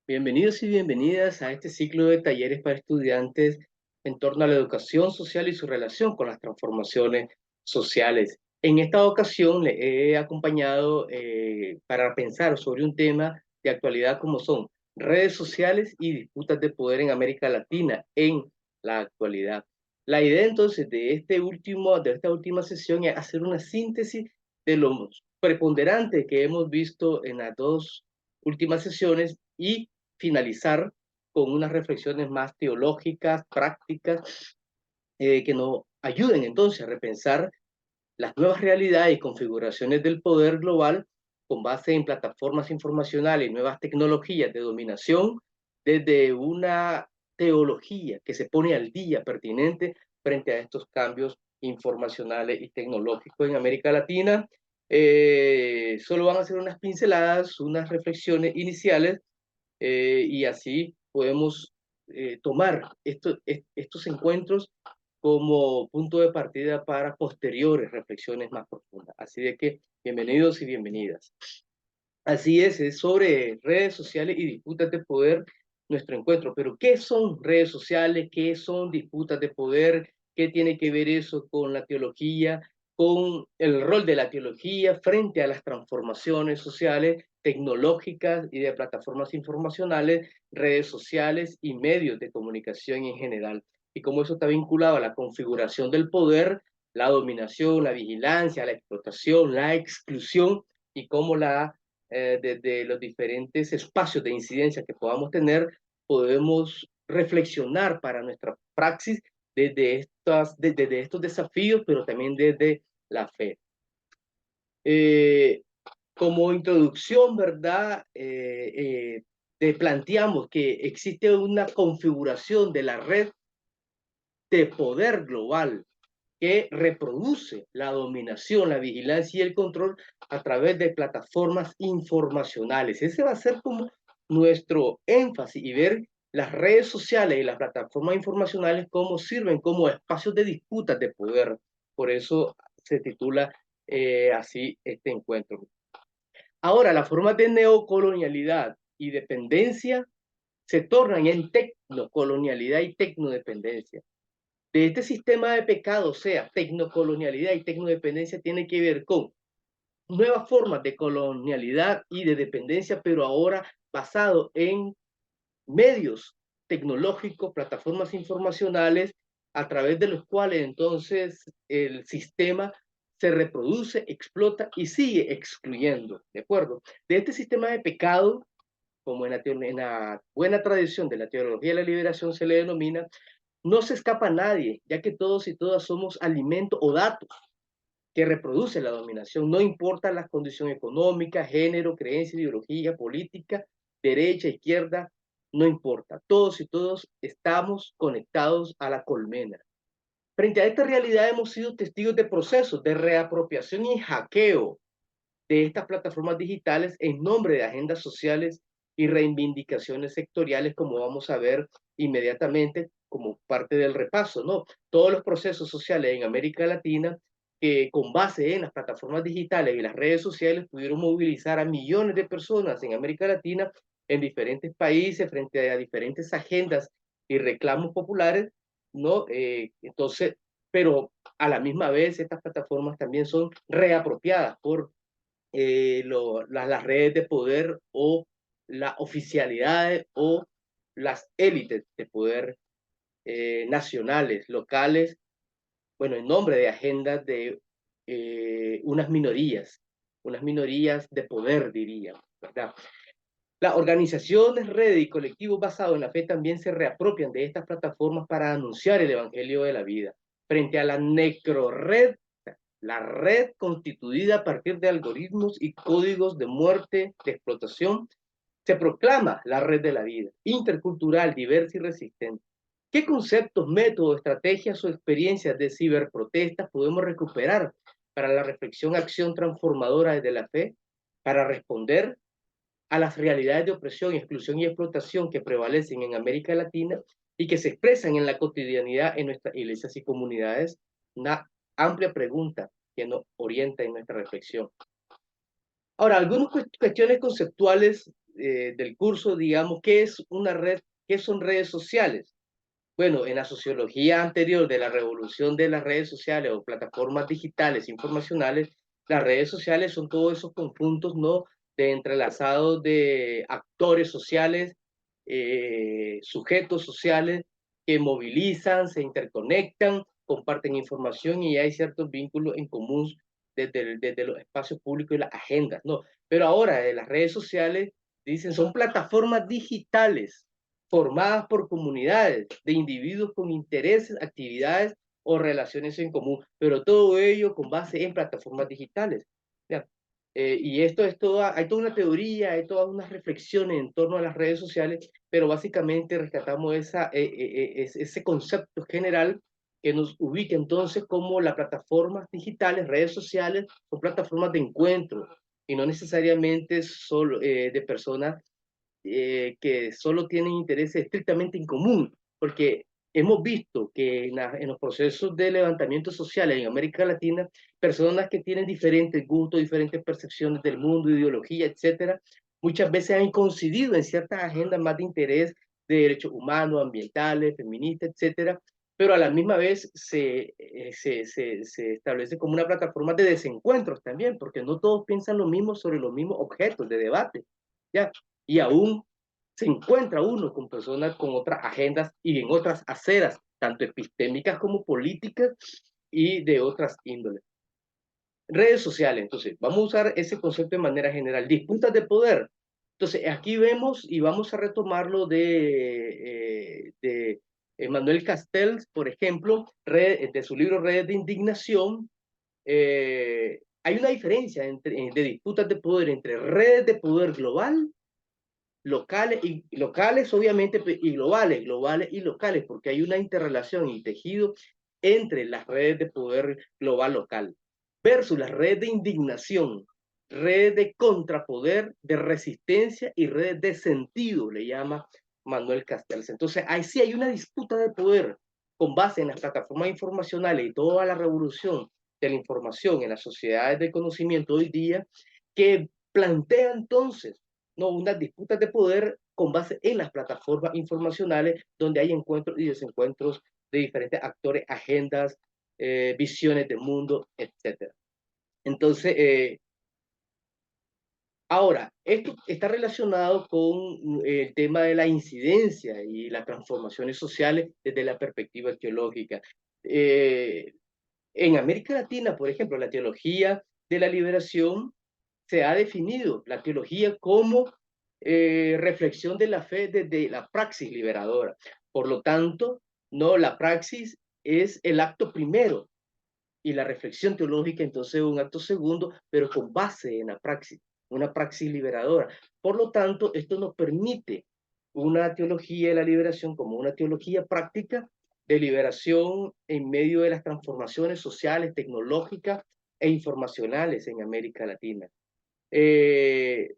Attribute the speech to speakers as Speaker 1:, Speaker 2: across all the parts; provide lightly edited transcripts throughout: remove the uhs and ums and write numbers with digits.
Speaker 1: Bienvenidos y bienvenidas a este ciclo de talleres para estudiantes en torno a la educación social y su relación con las transformaciones sociales. En esta ocasión le he acompañado para pensar sobre un tema de actualidad como son redes sociales y disputas de poder en América Latina en la actualidad. La idea entonces de esta última sesión es hacer una síntesis de lo preponderante que hemos visto en las dos últimas sesiones y finalizar con unas reflexiones más teológicas, prácticas, que nos ayuden entonces a repensar las nuevas realidades y configuraciones del poder global con base en plataformas informacionales y nuevas tecnologías de dominación desde una teología que se pone al día pertinente frente a estos cambios informacionales y tecnológicos en América Latina. Solo van a ser unas pinceladas, unas reflexiones iniciales y así podemos tomar estos encuentros como punto de partida para posteriores reflexiones más profundas. Así de que bienvenidos y bienvenidas. Así es sobre redes sociales y disputas de poder nuestro encuentro. Pero ¿qué son redes sociales? ¿Qué son disputas de poder? ¿Qué tiene que ver eso con la teología? Con el rol de la teología frente a las transformaciones sociales, tecnológicas y de plataformas informacionales, redes sociales y medios de comunicación en general. Y cómo eso está vinculado a la configuración del poder, la dominación, la vigilancia, la explotación, la exclusión y cómo desde los diferentes espacios de incidencia que podamos tener, podemos reflexionar para nuestra praxis desde estos desafíos, pero también desde la fe. Eh, Como introducción, ¿verdad? Te planteamos que existe una configuración de la red de poder global que reproduce la dominación, la vigilancia y el control a través de plataformas informacionales. Ese va a ser como nuestro énfasis y ver las redes sociales y las plataformas informacionales cómo sirven como espacios de disputas de poder. Por eso se titula así este encuentro. Ahora, las formas de neocolonialidad y dependencia se tornan en tecnocolonialidad y tecnodependencia. De este sistema de pecado, o sea, tecnocolonialidad y tecnodependencia, tiene que ver con nuevas formas de colonialidad y de dependencia, pero ahora basado en medios tecnológicos, plataformas informacionales, a través de los cuales entonces el sistema se reproduce, explota y sigue excluyendo, ¿de acuerdo? De este sistema de pecado, como en la buena tradición de la teología de la liberación se le denomina, no se escapa a nadie, ya que todos y todas somos alimento o datos que reproduce la dominación. No importa la condición económica, género, creencia, ideología, política, derecha, izquierda, no importa. Todos y todos estamos conectados a la colmena. Frente a esta realidad hemos sido testigos de procesos de reapropiación y hackeo de estas plataformas digitales en nombre de agendas sociales y reivindicaciones sectoriales, como vamos a ver inmediatamente como parte del repaso, ¿no? Todos los procesos sociales en América Latina que con base en las plataformas digitales y las redes sociales pudieron movilizar a millones de personas en América Latina en diferentes países frente a diferentes agendas y reclamos populares, ¿no? Entonces, pero a la misma vez estas plataformas también son reapropiadas por las redes de poder o las oficialidades o las élites de poder nacionales, locales, bueno, en nombre de agendas de unas minorías de poder, diría, ¿verdad? Las organizaciones, redes y colectivos basados en la fe también se reapropian de estas plataformas para anunciar el evangelio de la vida. Frente a la necrored, la red constituida a partir de algoritmos y códigos de muerte, de explotación, se proclama la red de la vida, intercultural, diversa y resistente. ¿Qué conceptos, métodos, estrategias o experiencias de ciberprotestas podemos recuperar para la reflexión, acción transformadora desde la fe, para responder a las realidades de opresión, exclusión y explotación que prevalecen en América Latina y que se expresan en la cotidianidad en nuestras iglesias y comunidades? Una amplia pregunta que nos orienta en nuestra reflexión. Ahora, algunas cuestiones conceptuales del curso, digamos, ¿qué es una red? ¿Qué son redes sociales? Bueno, en la sociología anterior de la revolución de las redes sociales o plataformas digitales informacionales, las redes sociales son todos esos conjuntos, ¿no? De entrelazados de actores sociales, sujetos sociales que movilizan, se interconectan, comparten información y hay ciertos vínculos en común desde los espacios públicos y las agendas, ¿no? Pero ahora, las redes sociales, dicen, son plataformas digitales formadas por comunidades de individuos con intereses, actividades o relaciones en común, pero todo ello con base en plataformas digitales. ¿Ya? Y esto es toda, hay toda una teoría, hay todas unas reflexiones en torno a las redes sociales, pero básicamente rescatamos ese concepto general que nos ubica entonces como las plataformas digitales, redes sociales, son plataformas de encuentro y no necesariamente solo de personas que solo tienen intereses estrictamente en común, porque hemos visto que en los procesos de levantamiento social en América Latina, personas que tienen diferentes gustos, diferentes percepciones del mundo, ideología, etcétera, muchas veces han coincidido en ciertas agendas más de interés de derechos humanos, ambientales, feministas, etcétera, pero a la misma vez se establece como una plataforma de desencuentros también, porque no todos piensan lo mismo sobre los mismos objetos de debate. ¿Ya? Y aún se encuentra uno con personas con otras agendas y en otras aceras, tanto epistémicas como políticas y de otras índoles. Redes sociales, entonces, vamos a usar ese concepto de manera general. Disputas de poder. Entonces, aquí vemos y vamos a retomarlo de Manuel Castells, por ejemplo, de su libro Redes de Indignación. Hay una diferencia de disputas de poder entre redes de poder global locales obviamente, y globales y locales, porque hay una interrelación y tejido entre las redes de poder global local versus las redes de indignación, redes de contrapoder, de resistencia y redes de sentido, le llama Manuel Castells. Entonces, ahí sí hay una disputa de poder con base en las plataformas informacionales y toda la revolución de la información en las sociedades de conocimiento hoy día, que plantea entonces, no, unas disputas de poder con base en las plataformas informacionales donde hay encuentros y desencuentros de diferentes actores, agendas, visiones del mundo, etcétera. Entonces, ahora, esto está relacionado con el tema de la incidencia y las transformaciones sociales desde la perspectiva teológica. En América Latina, por ejemplo, la teología de la liberación se ha definido la teología como reflexión de la fe desde la praxis liberadora. Por lo tanto, no, la praxis es el acto primero y la reflexión teológica entonces es un acto segundo, pero con base en la praxis, una praxis liberadora. Por lo tanto, esto nos permite una teología de la liberación como una teología práctica de liberación en medio de las transformaciones sociales, tecnológicas e informacionales en América Latina. Eh,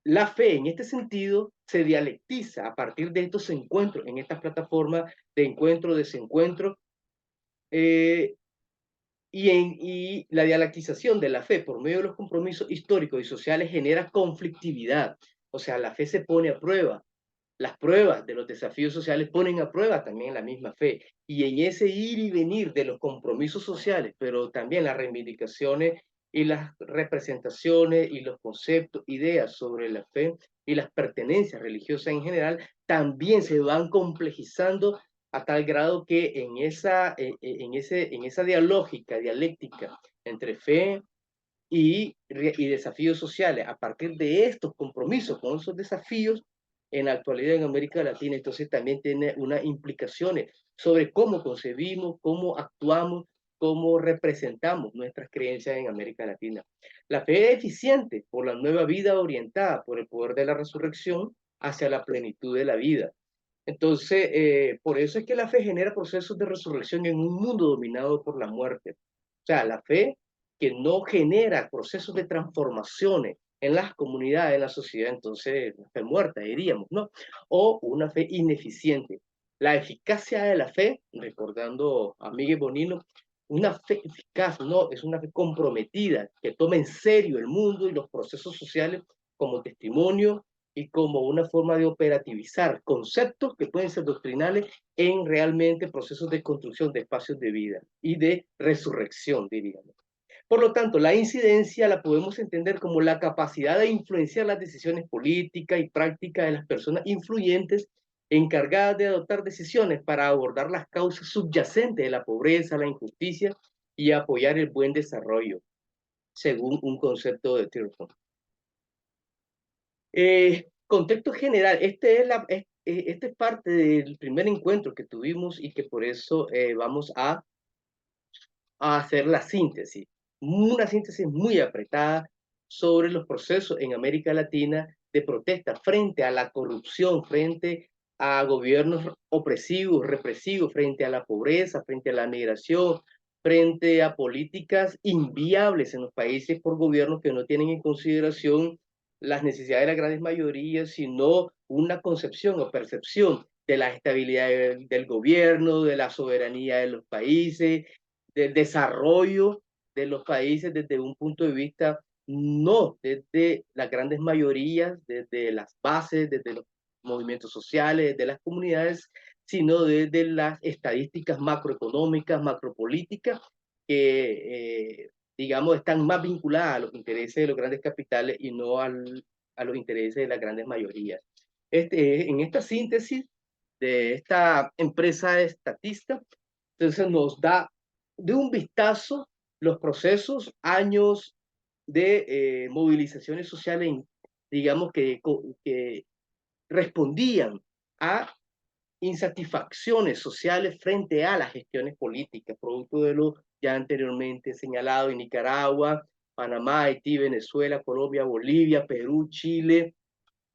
Speaker 1: la fe en este sentido se dialectiza a partir de estos encuentros, en estas plataformas de encuentro, desencuentro, eh, y la dialectización de la fe por medio de los compromisos históricos y sociales genera conflictividad. O sea, la fe se pone a prueba. Las pruebas de los desafíos sociales ponen a prueba también la misma fe. Y en ese ir y venir de los compromisos sociales, pero también las reivindicaciones y las representaciones y los conceptos, ideas sobre la fe y las pertenencias religiosas en general, también se van complejizando a tal grado que en esa dialéctica entre fe y desafíos sociales, a partir de estos compromisos con esos desafíos, en la actualidad en América Latina, entonces también tiene unas implicaciones sobre cómo concebimos, cómo actuamos, cómo representamos nuestras creencias en América Latina. La fe es eficiente por la nueva vida orientada por el poder de la resurrección hacia la plenitud de la vida. Entonces, por eso es que la fe genera procesos de resurrección en un mundo dominado por la muerte. O sea, la fe que no genera procesos de transformaciones en las comunidades, en la sociedad, entonces una fe muerta, diríamos, ¿no? O una fe ineficiente. La eficacia de la fe, recordando a Miguel Bonino, una fe eficaz, ¿no? Es una fe comprometida, que toma en serio el mundo y los procesos sociales como testimonio y como una forma de operativizar conceptos que pueden ser doctrinales en realmente procesos de construcción de espacios de vida y de resurrección, diríamos. Por lo tanto, la incidencia la podemos entender como la capacidad de influenciar las decisiones políticas y prácticas de las personas influyentes encargadas de adoptar decisiones para abordar las causas subyacentes de la pobreza, la injusticia y apoyar el buen desarrollo, según un concepto de Tillerson. Contexto general, este es parte del primer encuentro que tuvimos y que por eso vamos a hacer la síntesis, una síntesis muy apretada sobre los procesos en América Latina de protesta frente a la corrupción, frente a gobiernos opresivos, represivos, frente a la pobreza, frente a la migración, frente a políticas inviables en los países por gobiernos que no tienen en consideración las necesidades de las grandes mayorías, sino una concepción o percepción de la estabilidad del gobierno, de la soberanía de los países, del desarrollo de los países desde un punto de vista no desde las grandes mayorías, desde las bases, desde los movimientos sociales, desde las comunidades, sino desde las estadísticas macroeconómicas, macropolíticas, que, digamos, están más vinculadas a los intereses de los grandes capitales y no a los intereses de las grandes mayorías. En esta síntesis de esta empresa estatista, entonces nos da de un vistazo los procesos, años de movilizaciones sociales, digamos, que respondían a insatisfacciones sociales frente a las gestiones políticas, producto de lo ya anteriormente señalado en Nicaragua, Panamá, Haití, Venezuela, Colombia, Bolivia, Perú, Chile,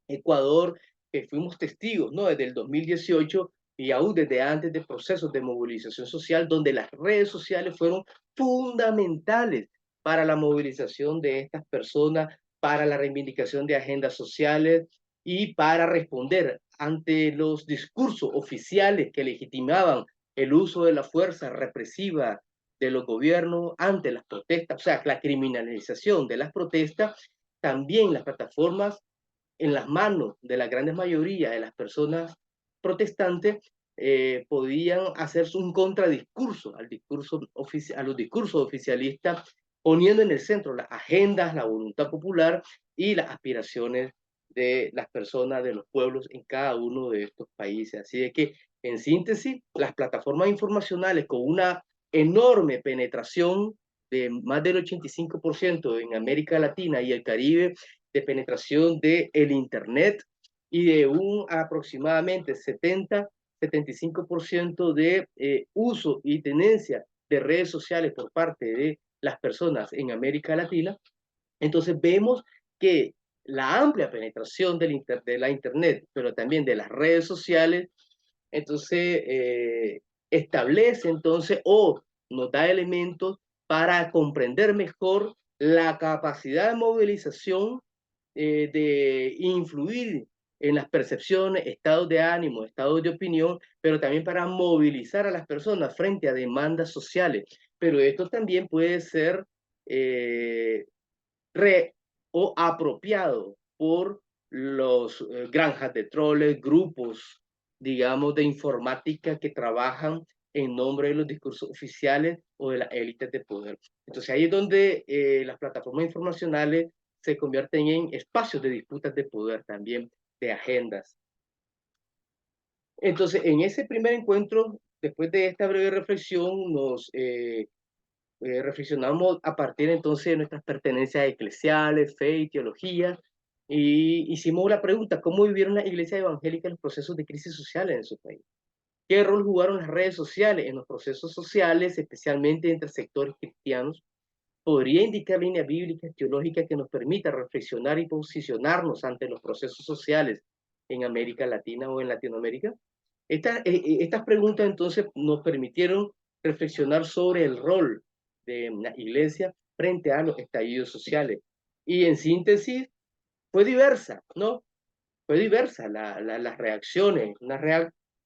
Speaker 1: Ecuador, que fuimos testigos, ¿no? Desde el 2018 y aún desde antes de procesos de movilización social, donde las redes sociales fueron fundamentales para la movilización de estas personas, para la reivindicación de agendas sociales y para responder ante los discursos oficiales que legitimaban el uso de la fuerza represiva de los gobiernos ante las protestas, o sea, la criminalización de las protestas. También las plataformas en las manos de la gran mayoría de las personas protestantes, podían hacerse un contradiscurso a los discursos oficialistas, poniendo en el centro las agendas, la voluntad popular y las aspiraciones de las personas, de los pueblos en cada uno de estos países. Así de que, en síntesis, las plataformas informacionales con una enorme penetración de más del 85% en América Latina y el Caribe, de penetración del Internet y de un aproximadamente 75% de uso y tenencia de redes sociales por parte de las personas en América Latina. Entonces vemos que la amplia penetración de la Internet, pero también de las redes sociales, entonces establece entonces o nos da elementos para comprender mejor la capacidad de movilización, de influir en las percepciones, estados de ánimo, estados de opinión, pero también para movilizar a las personas frente a demandas sociales. Pero esto también puede ser eh, o apropiado por los granjas de troles, grupos, digamos, de informática que trabajan en nombre de los discursos oficiales o de las élites de poder. Entonces ahí es donde las plataformas informacionales se convierten en espacios de disputas de poder también, de agendas. Entonces, en ese primer encuentro, después de esta breve reflexión, nos reflexionamos a partir entonces de nuestras pertenencias eclesiales, fe y teología, y hicimos la pregunta, ¿cómo vivieron las iglesias evangélicas los procesos de crisis sociales en su país? ¿Qué rol jugaron las redes sociales en los procesos sociales, especialmente entre sectores cristianos? ¿Podría indicar líneas bíblicas, teológicas que nos permitan reflexionar y posicionarnos ante los procesos sociales en América Latina o en Latinoamérica? Estas preguntas entonces nos permitieron reflexionar sobre el rol de la iglesia frente a los estallidos sociales. Y en síntesis, fue diversa, ¿no? Fue diversa las reacciones.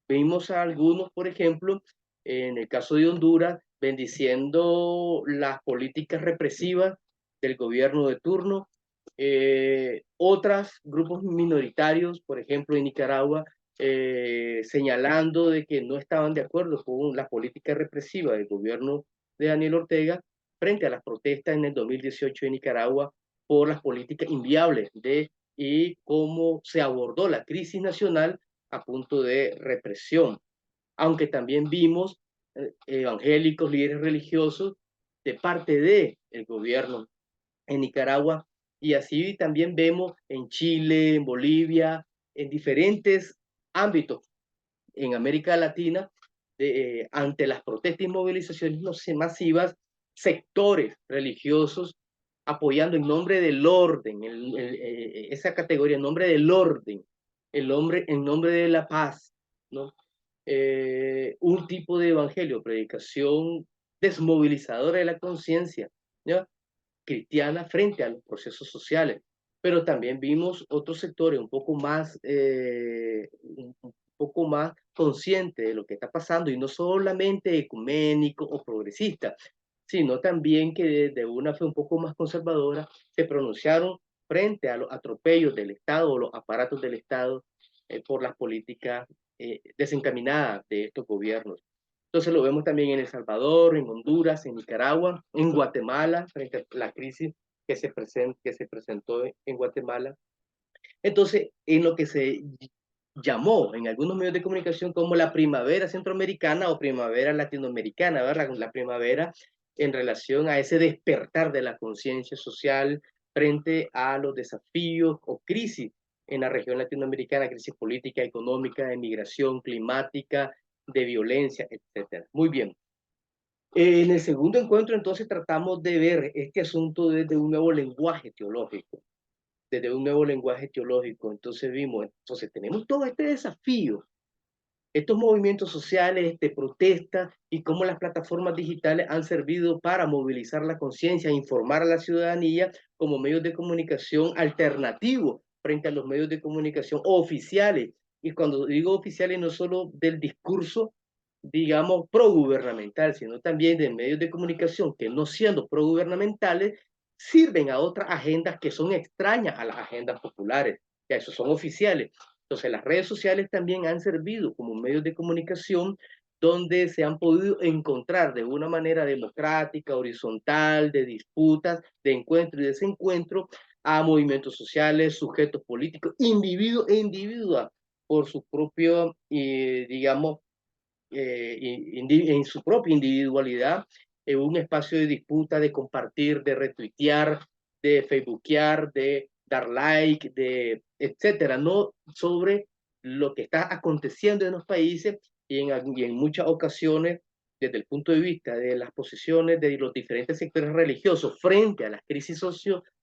Speaker 1: Vimos a algunos, por ejemplo, en el caso de Honduras, bendiciendo las políticas represivas del gobierno de turno, Otros grupos minoritarios, por ejemplo, en Nicaragua, señalando de que no estaban de acuerdo con la política represiva del gobierno de Daniel Ortega frente a las protestas en el 2018 en Nicaragua por las políticas inviables y cómo se abordó la crisis nacional a punto de represión. Aunque también vimos evangélicos, líderes religiosos de parte del gobierno en Nicaragua, y así también vemos en Chile, en Bolivia, en diferentes ámbitos en América Latina, ante las protestas y movilizaciones masivas, sectores religiosos apoyando en nombre del orden, esa categoría, en nombre del orden, el hombre en nombre de la paz, ¿no? Un tipo de evangelio, predicación desmovilizadora de la conciencia, ¿no?, cristiana frente a los procesos sociales. Pero también vimos otros sectores un poco más conscientes de lo que está pasando, y no solamente ecuménico o progresista, sino también que de una fe un poco más conservadora se pronunciaron frente a los atropellos del Estado o los aparatos del Estado por las políticas desencaminadas de estos gobiernos. Entonces lo vemos también en El Salvador, en Honduras, en Nicaragua, en Guatemala, frente a la crisis que se presentó en Guatemala. Entonces, en lo que se llamó en algunos medios de comunicación como la primavera centroamericana o primavera latinoamericana, ¿verdad? La primavera en relación a ese despertar de la conciencia social frente a los desafíos o crisis en la región latinoamericana, crisis política, económica, de migración, climática, de violencia, etcétera. Muy bien. En el segundo encuentro, entonces, tratamos de ver este asunto desde un nuevo lenguaje teológico, desde un nuevo lenguaje teológico. Entonces entonces tenemos todo este desafío, estos movimientos sociales de protesta y cómo las plataformas digitales han servido para movilizar la conciencia, informar a la ciudadanía como medios de comunicación alternativos frente a los medios de comunicación oficiales. Y cuando digo oficiales, no solo del discurso, digamos, progubernamental, sino también de medios de comunicación que, no siendo progubernamentales, sirven a otras agendas que son extrañas a las agendas populares, que esos son oficiales. Entonces, las redes sociales también han servido como medios de comunicación donde se han podido encontrar de una manera democrática, horizontal, de disputas, de encuentro y desencuentro, a movimientos sociales, sujetos políticos, individuos e individuas, por su propio, digamos, en su propia individualidad, en un espacio de disputa, de compartir, de retuitear, de facebookear, de dar like, de etcétera, no sobre lo que está aconteciendo en los países y en muchas ocasiones desde el punto de vista de las posiciones de los diferentes sectores religiosos frente a las crisis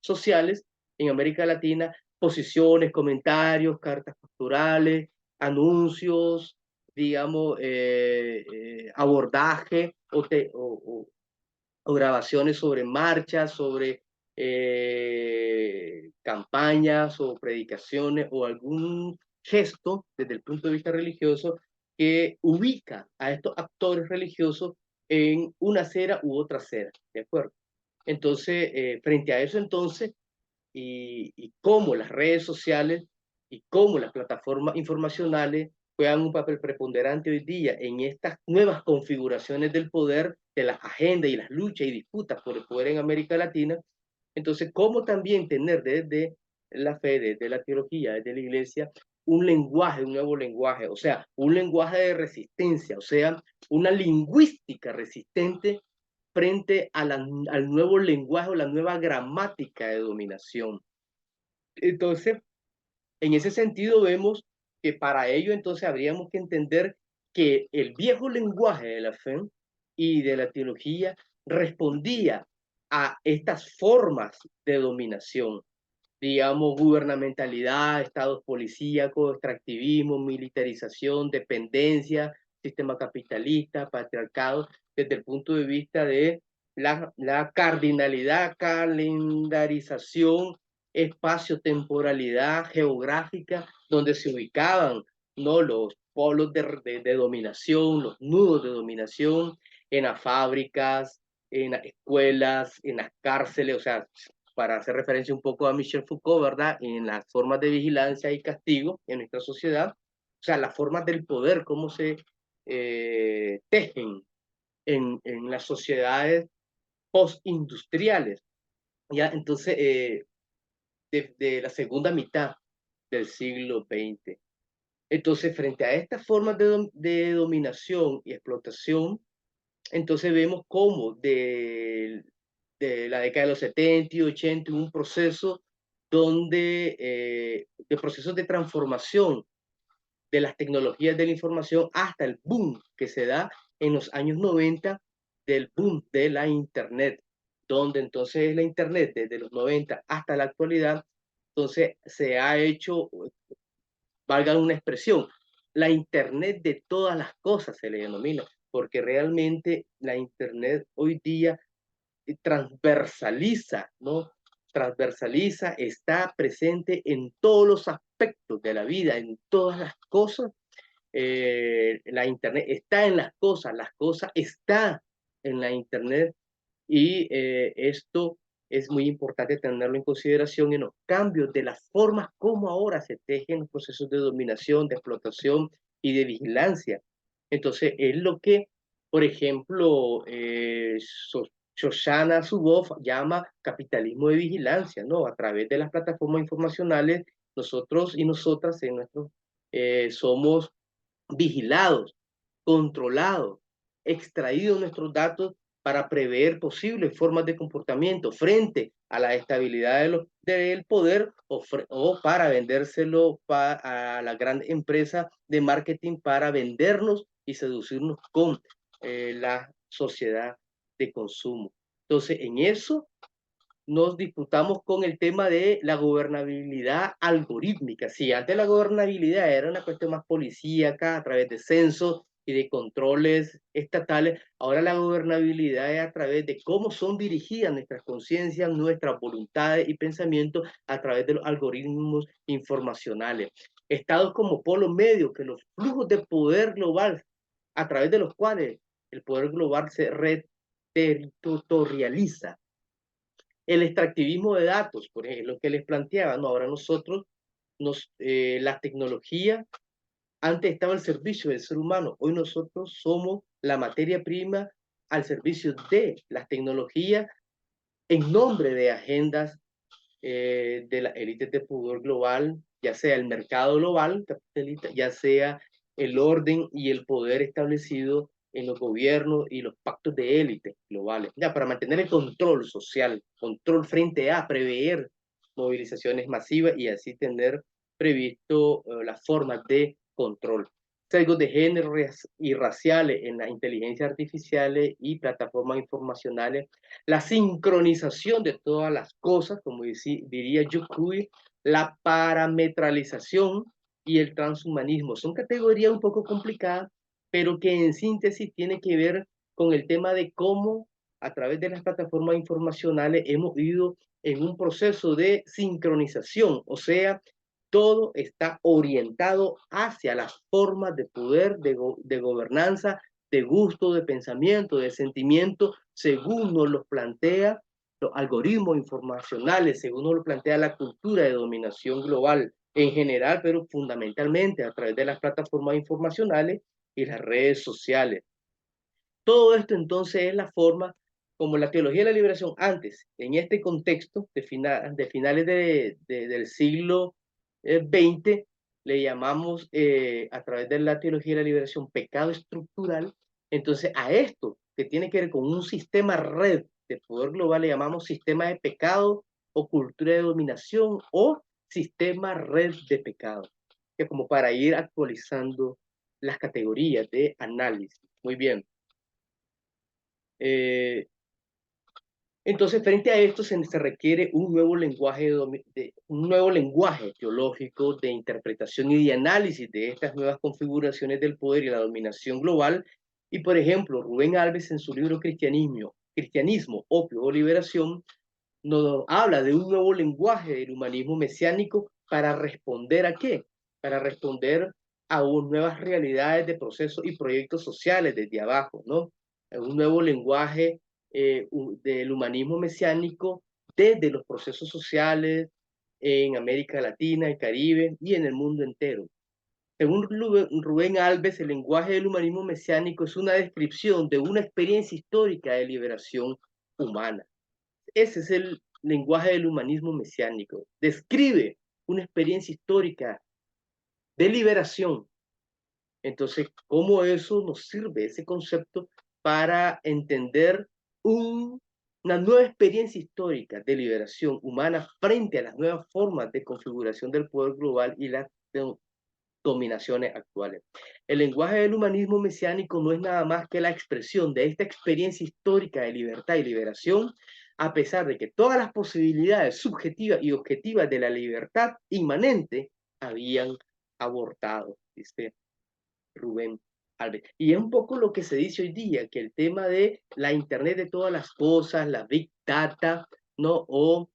Speaker 1: sociales en América Latina, posiciones, comentarios, cartas pastorales, anuncios, digamos, abordaje o grabaciones sobre marchas, sobre campañas o predicaciones o algún gesto desde el punto de vista religioso que ubica a estos actores religiosos en una acera u otra acera, ¿de acuerdo? Entonces, frente a eso entonces, y cómo las redes sociales y cómo las plataformas informacionales juegan un papel preponderante hoy día en estas nuevas configuraciones del poder, de las agendas y las luchas y disputas por el poder en América Latina. Entonces, cómo también tener desde la fe, desde la teología, desde la iglesia, un lenguaje, un nuevo lenguaje, o sea, un lenguaje de resistencia, o sea, una lingüística resistente frente a al nuevo lenguaje o la nueva gramática de dominación. Entonces, en ese sentido vemos que para ello entonces habríamos que entender que el viejo lenguaje de la fe y de la teología respondía a estas formas de dominación, digamos, gubernamentalidad, estados policíacos, extractivismo, militarización, dependencia, sistema capitalista, patriarcado, desde el punto de vista de la cardinalidad, calendarización, espacio-temporalidad geográfica, donde se ubicaban, ¿no?, los polos de dominación, los nudos de dominación en las fábricas, en las escuelas, en las cárceles, o sea, para hacer referencia un poco a Michel Foucault, ¿verdad? En las formas de vigilancia y castigo en nuestra sociedad, o sea, las formas del poder, cómo se tejen en las sociedades postindustriales, ¿ya? Entonces, de la segunda mitad del siglo XX. Entonces, frente a estas formas de dominación y explotación, entonces vemos cómo de la década de los 70 y 80 hubo un proceso de procesos de transformación de las tecnologías de la información hasta el boom que se da en los años 90 del boom de la Internet, donde entonces la Internet desde los 90 hasta la actualidad, entonces se ha hecho, valga una expresión, la Internet de todas las cosas se le denomina, porque realmente la Internet hoy día transversaliza, ¿no? Transversaliza, está presente en todos los aspectos de la vida, en todas las cosas. La Internet está en las cosas están en la Internet y esto es muy importante tenerlo en consideración en los cambios de las formas como ahora se tejen los procesos de dominación, de explotación y de vigilancia. Entonces, es lo que, por ejemplo, Shoshana Zuboff llama capitalismo de vigilancia, ¿no? A través de las plataformas informacionales, nosotros y nosotras en somos vigilados, controlados, extraídos nuestros datos para prever posibles formas de comportamiento frente a la estabilidad del poder o para vendérselo a la gran empresa de marketing para vendernos y seducirnos con la sociedad de consumo. Entonces, en eso nos disputamos con el tema de la gobernabilidad algorítmica. Si antes la gobernabilidad era una cuestión más policíaca a través de censos y de controles estatales, ahora la gobernabilidad es a través de cómo son dirigidas nuestras conciencias, nuestras voluntades y pensamientos a través de los algoritmos informacionales. Estados como polo medio, que los flujos de poder global a través de los cuales el poder global se reterritorializa, el extractivismo de datos, por ejemplo, lo que les planteaba, ¿no? Ahora nosotros, la tecnología, antes estaba al servicio del ser humano, hoy nosotros somos la materia prima al servicio de las tecnologías en nombre de agendas de la élite de poder global, ya sea el mercado global capitalista, ya sea el orden y el poder establecido en los gobiernos y los pactos de élite globales, ya para mantener el control social, control frente a prever movilizaciones masivas y así tener previsto las formas de control. Sesgos de género y raciales en las inteligencias artificiales y plataformas informacionales, la sincronización de todas las cosas, como diría Yukui, la parametralización y el transhumanismo. Son categorías un poco complicadas, pero que en síntesis tiene que ver con el tema de cómo a través de las plataformas informacionales hemos ido en un proceso de sincronización, o sea, todo está orientado hacia las formas de poder, de gobernanza, de gusto, de pensamiento, de sentimiento, según nos los plantea los algoritmos informacionales, según nos lo plantea la cultura de dominación global en general, pero fundamentalmente a través de las plataformas informacionales y las redes sociales. Todo esto entonces es la forma como la teología de la liberación antes, en este contexto de finales del siglo XX, le llamamos a través de la teología de la liberación pecado estructural. Entonces a esto que tiene que ver con un sistema red de poder global le llamamos sistema de pecado o cultura de dominación o sistema red de pecado, que como para ir actualizando las categorías de análisis. Muy bien. Eh, entonces, frente a esto se requiere un nuevo lenguaje teológico de interpretación y de análisis de estas nuevas configuraciones del poder y la dominación global. Y, por ejemplo, Rubén Alves en su libro Cristianismo, Opio o Liberación, nos habla de un nuevo lenguaje del humanismo mesiánico para responder ¿a qué? Para responder a nuevas realidades de procesos y proyectos sociales desde abajo, ¿no? Un nuevo lenguaje del humanismo mesiánico desde los procesos sociales en América Latina, el Caribe y en el mundo entero. Según Rubén Alves, el lenguaje del humanismo mesiánico es una descripción de una experiencia histórica de liberación humana. Ese es el lenguaje del humanismo mesiánico. Describe una experiencia histórica de liberación. Entonces, ¿cómo eso nos sirve, ese concepto, para entender una nueva experiencia histórica de liberación humana frente a las nuevas formas de configuración del poder global y las dominaciones actuales? El lenguaje del humanismo mesiánico no es nada más que la expresión de esta experiencia histórica de libertad y liberación, a pesar de que todas las posibilidades subjetivas y objetivas de la libertad inmanente habían abortado, dice Rubén Alves. Y es un poco lo que se dice hoy día, que el tema de la Internet de todas las cosas, la Big Data, ¿no? O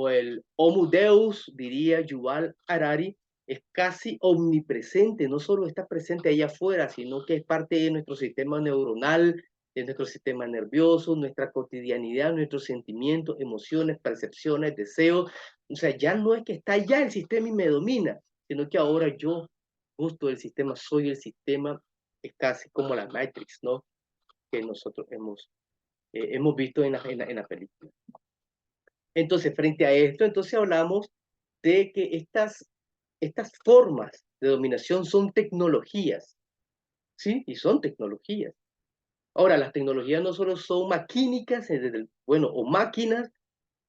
Speaker 1: el Homo Deus, diría Yuval Harari, es casi omnipresente, no solo está presente allá afuera, sino que es parte de nuestro sistema neuronal, de nuestro sistema nervioso, nuestra cotidianidad, nuestros sentimientos, emociones, percepciones, deseos. O sea, ya no es que está allá el sistema y me domina, sino que ahora yo justo del sistema, soy el sistema, es casi como la Matrix, ¿no? Que nosotros hemos visto en la película. Entonces, frente a esto, entonces hablamos de que estas formas de dominación son tecnologías, ¿sí? Y son tecnologías. Ahora, las tecnologías no solo son maquínicas, bueno, o máquinas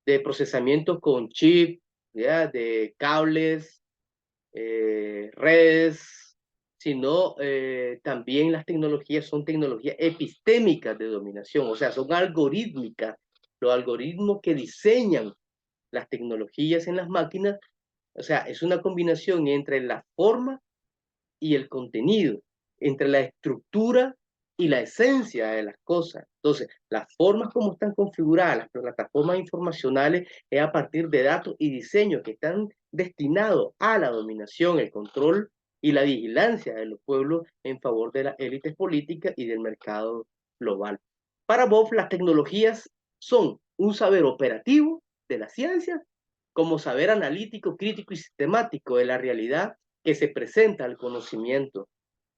Speaker 1: de procesamiento con chip, ¿ya? De cables, redes, sino también las tecnologías son tecnologías epistémicas de dominación, o sea, son algorítmicas. Los algoritmos que diseñan las tecnologías en las máquinas, o sea, es una combinación entre la forma y el contenido, entre la estructura y la esencia de las cosas. Entonces, las formas como están configuradas, las plataformas informacionales, es a partir de datos y diseños que están destinados a la dominación, el control y la vigilancia de los pueblos en favor de las élites políticas y del mercado global. Para Bob, las tecnologías son un saber operativo de la ciencia, como saber analítico, crítico y sistemático de la realidad que se presenta al conocimiento,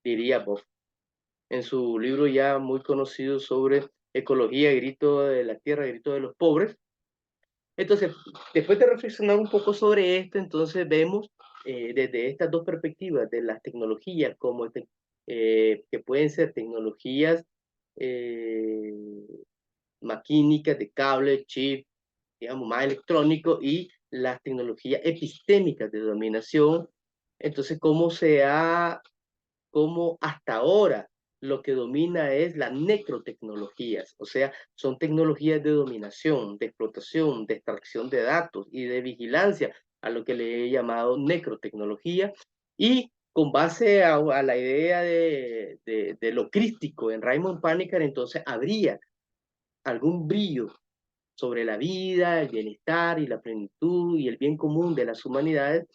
Speaker 1: diría Bob, en su libro ya muy conocido sobre ecología, grito de la tierra, grito de los pobres. Entonces, después de reflexionar un poco sobre esto, entonces vemos desde estas dos perspectivas de las tecnologías como que pueden ser tecnologías eh, maquínicas, de cable, chip, digamos, más electrónico, y las tecnologías epistémicas de dominación. Entonces, cómo hasta ahora lo que domina es las necrotecnologías, o sea, son tecnologías de dominación, de explotación, de extracción de datos y de vigilancia, a lo que le he llamado necrotecnología, y con base a la idea de lo crístico en Raymond Panikkar, entonces habría algún brillo sobre la vida, el bienestar y la plenitud y el bien común de las humanidades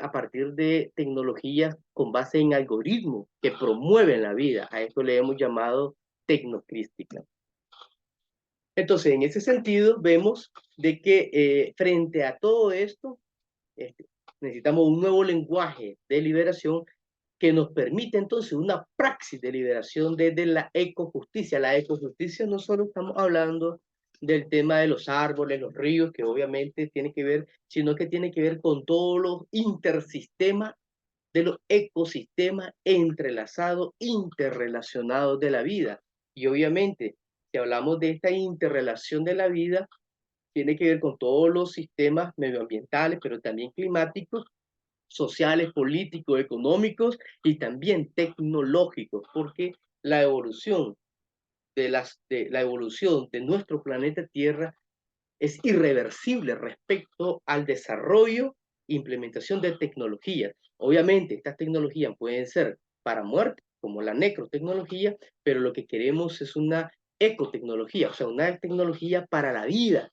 Speaker 1: a partir de tecnologías con base en algoritmos que promueven la vida. A esto le hemos llamado tecnocrística. Entonces, en ese sentido, vemos de que frente a todo esto, necesitamos un nuevo lenguaje de liberación que nos permite entonces una praxis de liberación desde la ecojusticia. La ecojusticia no solo estamos hablando del tema de los árboles, los ríos, que obviamente tiene que ver, sino que tiene que ver con todos los intersistemas de los ecosistemas entrelazados, interrelacionados de la vida. Y obviamente, si hablamos de esta interrelación de la vida, tiene que ver con todos los sistemas medioambientales, pero también climáticos, sociales, políticos, económicos y también tecnológicos, porque la evolución la evolución de nuestro planeta Tierra es irreversible respecto al desarrollo e implementación de tecnologías. Obviamente, estas tecnologías pueden ser para muerte, como la necrotecnología, pero lo que queremos es una ecotecnología, o sea, una tecnología para la vida,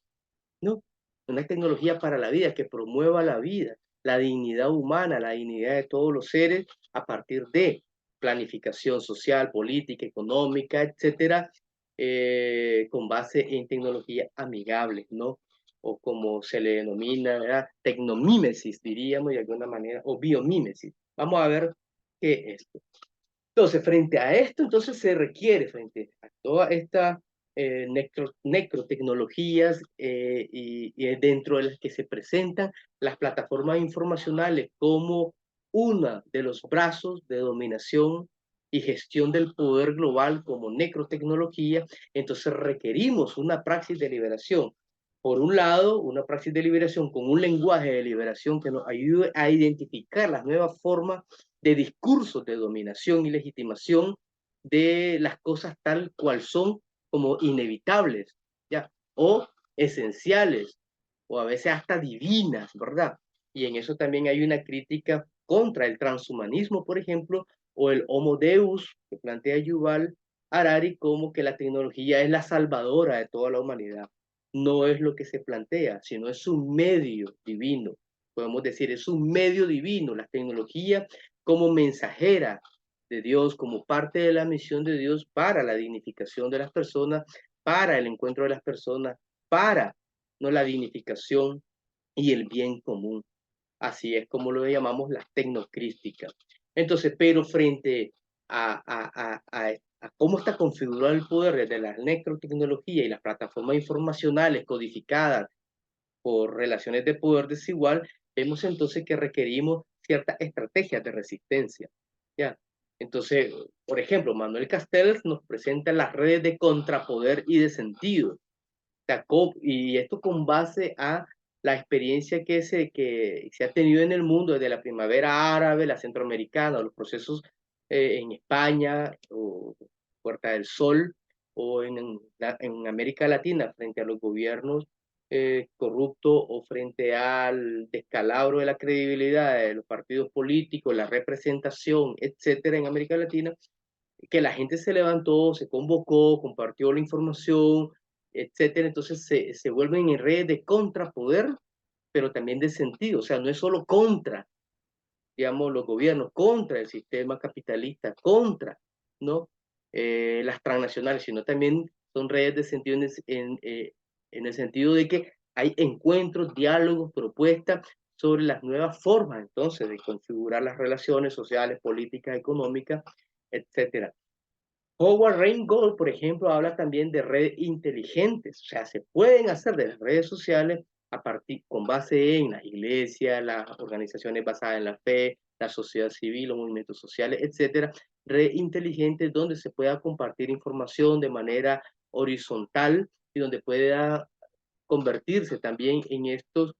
Speaker 1: ¿no? Una tecnología para la vida que promueva la vida, la dignidad humana, la dignidad de todos los seres a partir de planificación social, política, económica, etcétera, con base en tecnologías amigables, ¿no? O como se le denomina, ¿verdad? Tecnomímesis, diríamos de alguna manera, o biomímesis. Vamos a ver qué es esto. Entonces, frente a esto, entonces se requiere, frente a toda esta necrotecnologías y dentro de las que se presentan las plataformas informacionales como uno de los brazos de dominación y gestión del poder global como necrotecnología, entonces requerimos una praxis de liberación. Por un lado, una praxis de liberación con un lenguaje de liberación que nos ayude a identificar las nuevas formas de discursos de dominación y legitimación de las cosas tal cual son como inevitables, ¿ya? O esenciales, o a veces hasta divinas, ¿verdad? Y en eso también hay una crítica contra el transhumanismo, por ejemplo, o el Homo Deus, que plantea Yuval Harari como que la tecnología es la salvadora de toda la humanidad. No es lo que se plantea, sino es un medio divino. Podemos decir, es un medio divino. La tecnología como mensajera de Dios, como parte de la misión de Dios para la dignificación de las personas, para el encuentro de las personas, para no la dignificación y el bien común. Así es como lo llamamos las tecnocrísticas. Entonces, pero frente a cómo está configurado el poder desde la necrotecnología y las plataformas informacionales codificadas por relaciones de poder desigual, vemos entonces que requerimos ciertas estrategias de resistencia. ¿Ya? Entonces, por ejemplo, Manuel Castells nos presenta las redes de contrapoder y de sentido. Y esto con base a la experiencia que se ha tenido en el mundo desde la primavera árabe, la centroamericana, los procesos en España, o Puerta del Sol, o en América Latina, frente a los gobiernos corruptos o frente al descalabro de la credibilidad de los partidos políticos, la representación, etcétera, en América Latina, que la gente se levantó, se convocó, compartió la información, etcétera. Entonces se vuelven en redes de contrapoder, pero también de sentido. O sea, no es solo contra, digamos, los gobiernos, contra el sistema capitalista, contra, ¿no? Las transnacionales, sino también son redes de sentido en el sentido de que hay encuentros, diálogos, propuestas sobre las nuevas formas, entonces, de configurar las relaciones sociales, políticas, económicas, etcétera. Howard Rheingold, por ejemplo, habla también de redes inteligentes, o sea, se pueden hacer de las redes sociales a partir, con base en las iglesias, las organizaciones basadas en la fe, la sociedad civil, los movimientos sociales, etcétera, redes inteligentes donde se pueda compartir información de manera horizontal y donde pueda convertirse también en este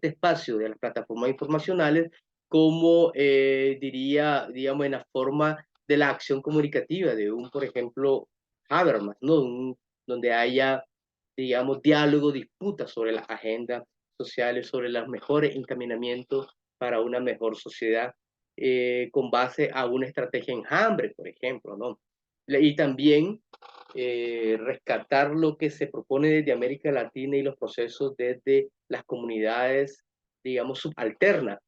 Speaker 1: espacio de las plataformas informacionales como, digamos, en la forma de la acción comunicativa de por ejemplo, Habermas, ¿no? Donde haya, digamos, diálogo, disputa sobre las agendas sociales, sobre los mejores encaminamientos para una mejor sociedad, con base a una estrategia enjambre, por ejemplo, ¿no? Y también rescatar lo que se propone desde América Latina y los procesos desde las comunidades, digamos, subalternas,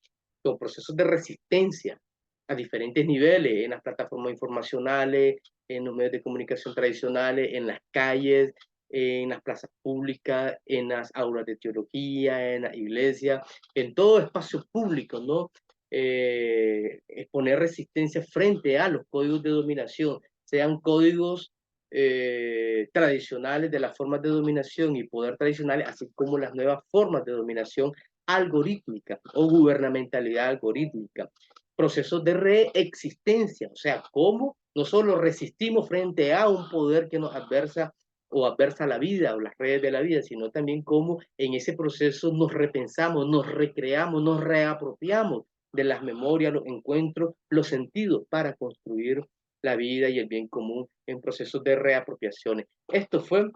Speaker 1: con procesos de resistencia a diferentes niveles, en las plataformas informacionales, en los medios de comunicación tradicionales, en las calles, en las plazas públicas, en las aulas de teología, en las iglesias, en todo espacio público, ¿no? Exponer resistencia frente a los códigos de dominación, sean códigos tradicionales de las formas de dominación y poder tradicionales, así como las nuevas formas de dominación algorítmica o gubernamentalidad algorítmica. Procesos de reexistencia, o sea, cómo no solo resistimos frente a un poder que nos adversa o adversa la vida o las redes de la vida, sino también cómo en ese proceso nos repensamos, nos recreamos, nos reapropiamos de las memorias, los encuentros, los sentidos para construir la vida y el bien común en procesos de reapropiaciones. Esto fue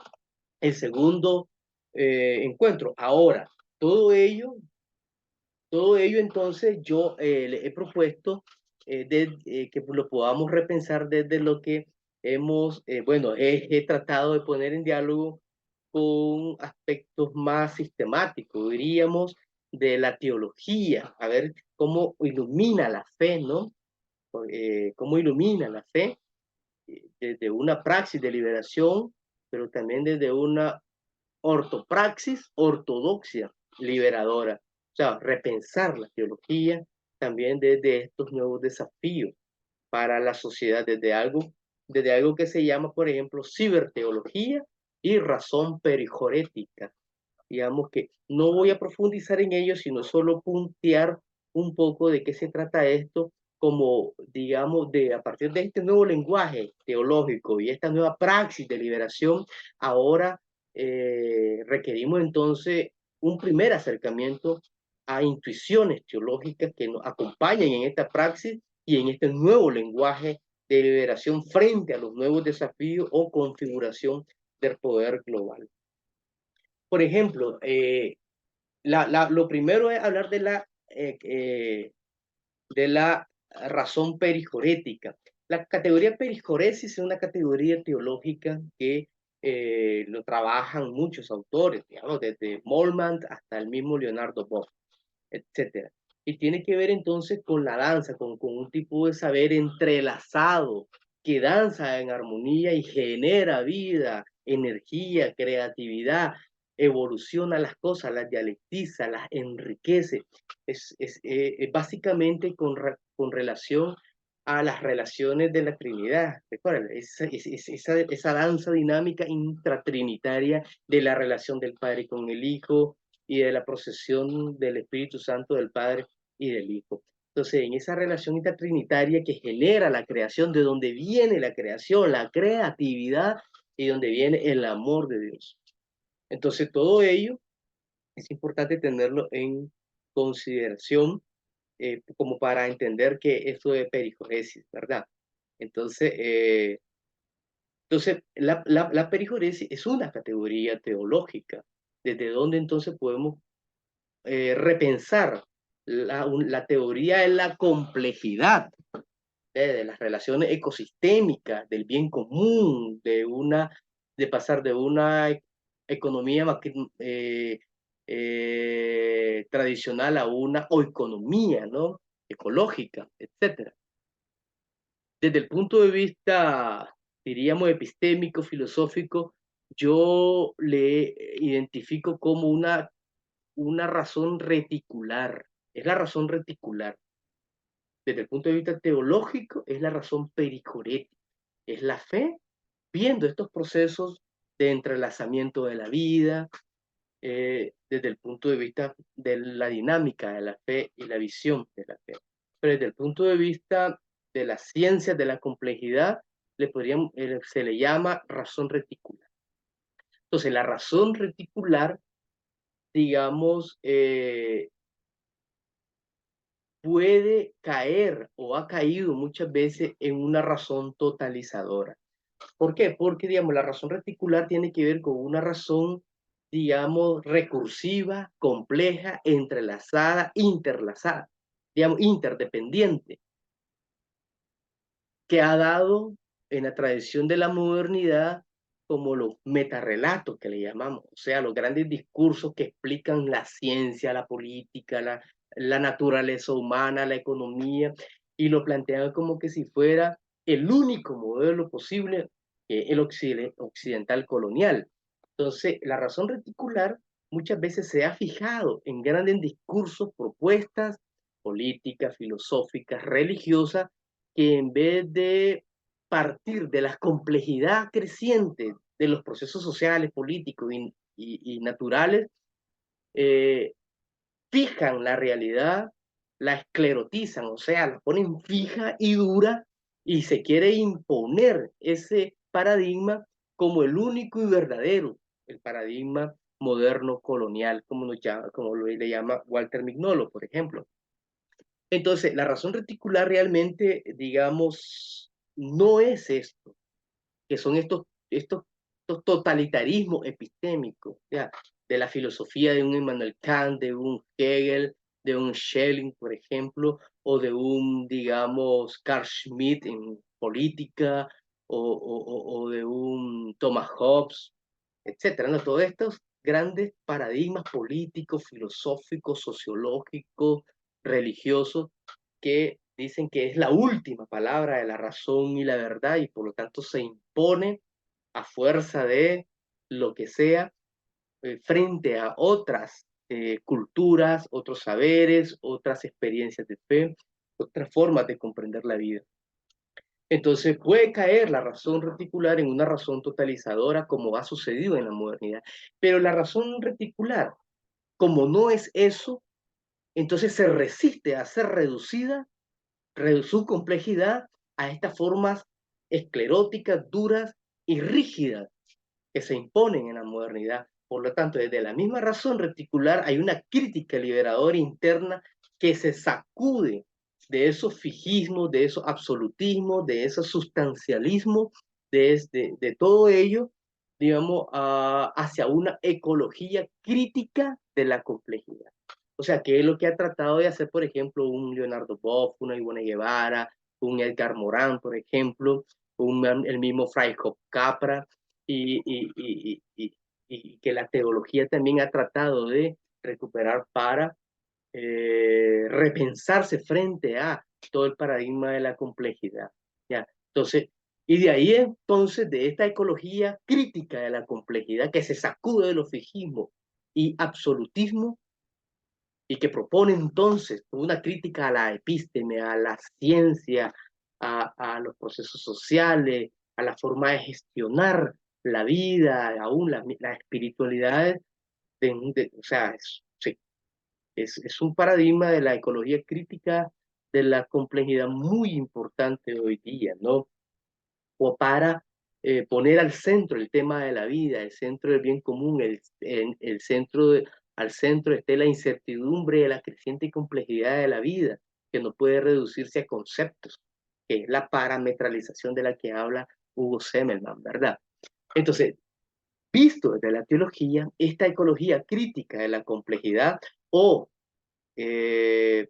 Speaker 1: el segundo encuentro. Ahora, todo ello entonces yo le he propuesto que lo podamos repensar desde lo que bueno, he tratado de poner en diálogo con aspectos más sistemáticos, diríamos, de la teología, a ver cómo ilumina la fe, ¿no? Cómo ilumina la fe desde una praxis de liberación pero también desde una ortopraxis, ortodoxia liberadora. O sea, repensar la teología también desde estos nuevos desafíos para la sociedad, desde algo que se llama, por ejemplo, ciberteología y razón perijorética. Digamos que no voy a profundizar en ello, sino solo puntear un poco de qué se trata esto, como, digamos, a partir de este nuevo lenguaje teológico y esta nueva praxis de liberación, ahora requerimos entonces un primer acercamiento a intuiciones teológicas que nos acompañen en esta praxis y en este nuevo lenguaje de liberación frente a los nuevos desafíos o configuración del poder global. Por ejemplo, lo primero es hablar de la razón perijorética. La categoría perijoresis es una categoría teológica que lo trabajan muchos autores, digamos, desde Moltmann hasta el mismo Leonardo Boff, etcétera. Y tiene que ver entonces con la danza, con un tipo de saber entrelazado que danza en armonía y genera vida, energía, creatividad, evoluciona las cosas, las dialectiza, las enriquece. Básicamente con relación a las relaciones de la Trinidad. Recuerden, esa danza dinámica intratrinitaria de la relación del Padre con el Hijo, y de la procesión del Espíritu Santo del Padre y del Hijo. Entonces, en esa relación intertrinitaria que genera la creación, de donde viene la creación, la creatividad y donde viene el amor de Dios. Entonces, todo ello es importante tenerlo en consideración como para entender que esto es perijoresis, ¿verdad? Entonces, la perijoresis es una categoría teológica, desde donde entonces podemos repensar la teoría de la complejidad de las relaciones ecosistémicas, del bien común, de pasar de una economía tradicional a una oeconomía, ¿no? Ecológica, etcétera. Desde el punto de vista, diríamos, epistémico, filosófico, yo le identifico como una razón reticular, es la razón reticular. Desde el punto de vista teológico, es la razón pericorética, es la fe viendo estos procesos de entrelazamiento de la vida, desde el punto de vista de la dinámica de la fe y la visión de la fe. Pero desde el punto de vista de las ciencias de la complejidad, se le llama razón reticular. Entonces, la razón reticular, digamos, puede caer o ha caído muchas veces en una razón totalizadora. ¿Por qué? Porque, digamos, la razón reticular tiene que ver con una razón, digamos, recursiva, compleja, entrelazada, interlazada, digamos, interdependiente, que ha dado en la tradición de la modernidad como los metarrelatos que le llamamos, o sea, los grandes discursos que explican la ciencia, la política, la naturaleza humana, la economía, y lo plantean como que si fuera el único modelo posible, el occidental colonial. Entonces, la razón reticular muchas veces se ha fijado en grandes discursos, propuestas políticas, filosóficas, religiosas, que en vez de partir de la complejidad creciente de los procesos sociales, políticos y naturales, eh, fijan la realidad, la esclerotizan, o sea, la ponen fija y dura y se quiere imponer ese paradigma como el único y verdadero, el paradigma moderno colonial, como le llama Walter Mignolo, por ejemplo. Entonces, la razón reticular realmente, digamos, no es esto, que son estos totalitarismos epistémicos, ¿ya? De la filosofía de un Immanuel Kant, de un Hegel, de un Schelling, por ejemplo, o de un, digamos, Carl Schmitt en política, o de un Thomas Hobbes, etcétera, ¿no? Todos estos grandes paradigmas políticos, filosóficos, sociológicos, religiosos, que dicen que es la última palabra de la razón y la verdad y por lo tanto se impone a fuerza de lo que sea, frente a otras culturas, otros saberes, otras experiencias de fe, otras formas de comprender la vida. Entonces puede caer la razón reticular en una razón totalizadora como ha sucedido en la modernidad, pero la razón reticular, como no es eso, entonces se resiste a ser reducida, su complejidad a estas formas escleróticas, duras y rígidas que se imponen en la modernidad. Por lo tanto, desde la misma razón reticular hay una crítica liberadora interna que se sacude de esos fijismos, de esos absolutismos, de esos sustancialismos, de todo ello, digamos, hacia una ecología crítica de la complejidad. O sea, que es lo que ha tratado de hacer, por ejemplo, un Leonardo Boff, una Ivona Guevara, un Edgar Morán, por ejemplo, el mismo Freijof Capra, y, y, y, y, y que la teología también ha tratado de recuperar para repensarse frente a todo el paradigma de la complejidad. ¿Ya? Entonces, y de ahí entonces, de esta ecología crítica de la complejidad que se sacude de los fijismos y absolutismo y que propone entonces una crítica a la epísteme, a la ciencia, a los procesos sociales, a la forma de gestionar la vida, aún la espiritualidad, o sea, sí, es un paradigma de la ecología crítica de la complejidad muy importante hoy día, ¿no? O para poner al centro el tema de la vida, el centro del bien común, el centro al centro esté la incertidumbre de la creciente complejidad de la vida, que no puede reducirse a conceptos, que es la parametralización de la que habla Hugo Semmelmann, ¿verdad? Entonces, visto desde la teología, esta ecología crítica de la complejidad o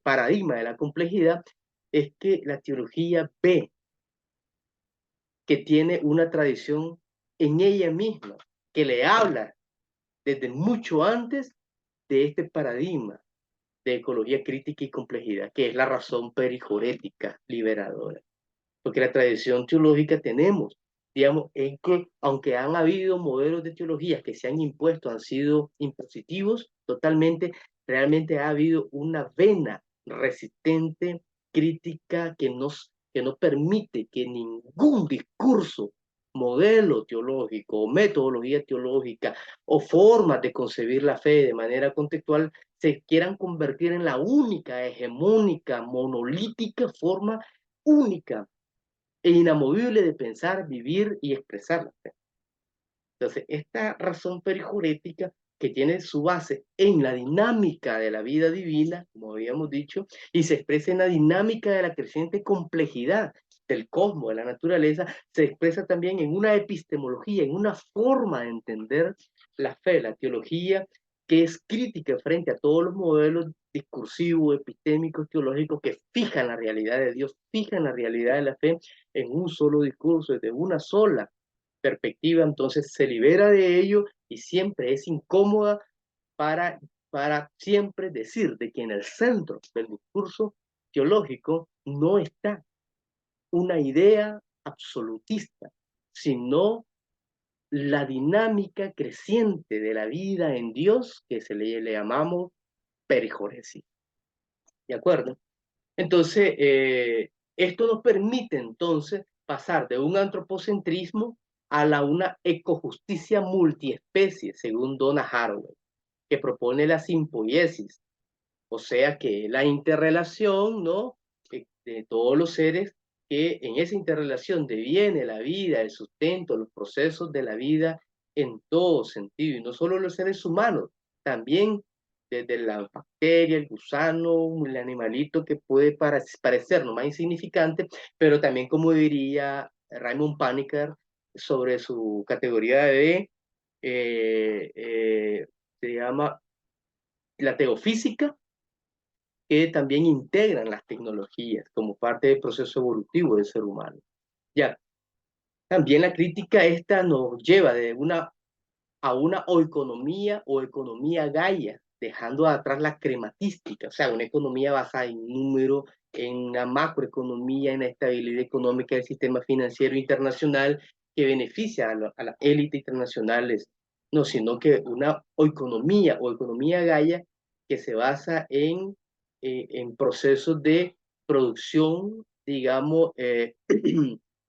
Speaker 1: paradigma de la complejidad es que la teología ve que tiene una tradición en ella misma, que le habla desde mucho antes de este paradigma de ecología crítica y complejidad, que es la razón perijorética liberadora. Porque la tradición teológica tenemos, digamos, en que aunque han habido modelos de teología que se han impuesto, han sido impositivos totalmente, realmente ha habido una vena resistente, crítica, que no permite que ningún discurso, modelo teológico o metodología teológica o formas de concebir la fe de manera contextual se quieran convertir en la única, hegemónica, monolítica forma única e inamovible de pensar, vivir y expresar la fe. Entonces, esta razón perijurética que tiene su base en la dinámica de la vida divina, como habíamos dicho, y se expresa en la dinámica de la creciente complejidad del cosmos, de la naturaleza, se expresa también en una epistemología, en una forma de entender la fe, la teología, que es crítica frente a todos los modelos discursivos, epistémicos, teológicos que fijan la realidad de Dios, fijan la realidad de la fe en un solo discurso, desde una sola perspectiva, entonces se libera de ello y siempre es incómoda para, para siempre decir de que en el centro del discurso teológico no está una idea absolutista, sino la dinámica creciente de la vida en Dios que le llamamos perijoresis. ¿De acuerdo? Entonces, esto nos permite entonces pasar de un antropocentrismo a una ecojusticia multiespecie, según Donna Haraway, que propone la simpoiesis, o sea que la interrelación, ¿no? De todos los seres, que en esa interrelación deviene la vida, el sustento, los procesos de la vida en todo sentido, y no solo los seres humanos, también desde la bacteria, el gusano, el animalito que puede parecer más insignificante, pero también, como diría Raymond Panikkar sobre su categoría de, se llama la teofísica, que también integran las tecnologías como parte del proceso evolutivo del ser humano. Ya, también la crítica esta nos lleva a una oeconomía o economía gaia, dejando atrás la crematística, o sea, una economía basada en números, en la macroeconomía, en la estabilidad económica del sistema financiero internacional que beneficia a las élites internacionales, no, sino que una economía Gaia que se basa en procesos de producción, digamos,